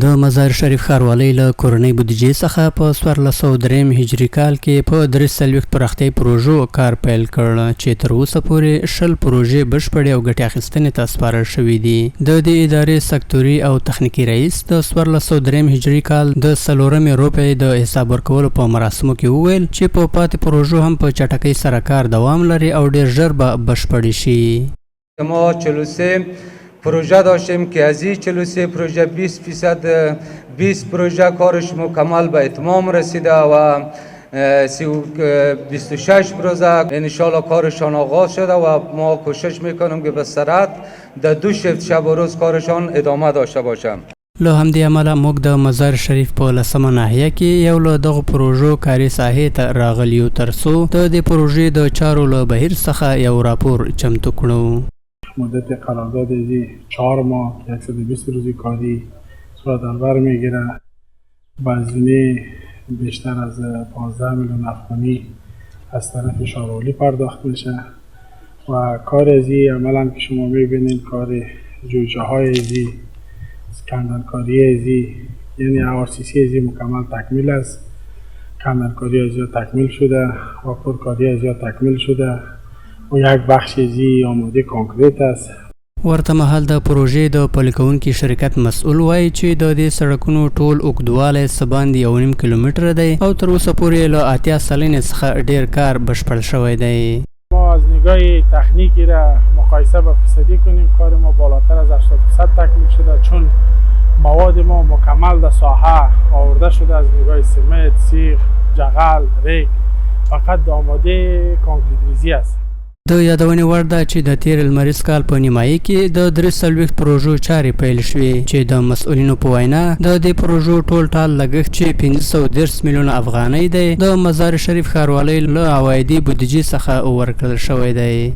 د مزار شریف ښاروالۍ له کورنۍ بودیجې څخه په 1403 هجري کال کې په 43 پراختیايي پروژو کار پیل کړ چې تر اوسه پورې 10 پروژې بشپړې او ګټې اخیستنې ته سپارل شوي دي. د دې ادارې سکتوري او تخنیکي رئیس د 1403 هجري کال د 4 روپۍ د حساب ورکولو په مراسمو کې وویل چې په پاتې پروژو هم په چټکۍ سره کار دوام لري او ډیر ژر به بشپړې شي. ما 43 پروژه داشتیم که از این 43 پروژه 20% پروژه کارش مکمل به اتمام رسیده و 26 پروژه انشالله کارشان آغاز شده و ما کوشش میکنیم که به سرعت در 2 شیفت شب و روز کارشان ادامه داشته باشم. له همدې امله موږ د مزار شریف په 10مه ناحیه کې یو له دغو پروژو کاري ساحې ته راغلیو ترڅو د دې پروژې د چارو له بهیر څخه یو راپور چمتو کړو. مدت قرارداد 4 ماه 120 روزی کاری صورت در بر میگیره. هزینه بیشتر از 15 میلیون افغانی از طرف شارولی پرداخت میشه و کار ازی عملا که شما میبینید کار جوجه های ازی کندنکاری ازی یعنی RCC ازی مکمل تکمیل است. کندنکاری ازی تکمیل شده و پرکاری ازی تکمیل شده و یک بخش ازی آماده کانکریت است. ورته مهال د پروژې د پلي کوونکي شرکت مسؤل وایي چې د دې سړکونو ټول اوږدوالی څه باندې 1.5 کیلومتره دی او تر اوسه پورې له 80 سلنې څخه ډیر کار بشپړ شوی دی. ما از نگاه تکنیکی را مقایسه با فیصدی کنیم کار ما بالاتر از 80% تکمیل شده چون مواد ما مکمل در ساحه آورده شده از نگاه سمت، سیخ، جغل، ریک فقط آماده کانکریت ریزی است. د یادونې وړ ده چې د تیر لمریز کال په نیمایي کې د 43 پروژو چارې پیل شوې چې د مسؤلینو په وینا د دې پروژو ټول ټال لګښت چې 510 میلیونه افغانۍ دی د مزار شریف ښاروالۍ له عوایدي بودیجې څخه ورکړل شوی دی.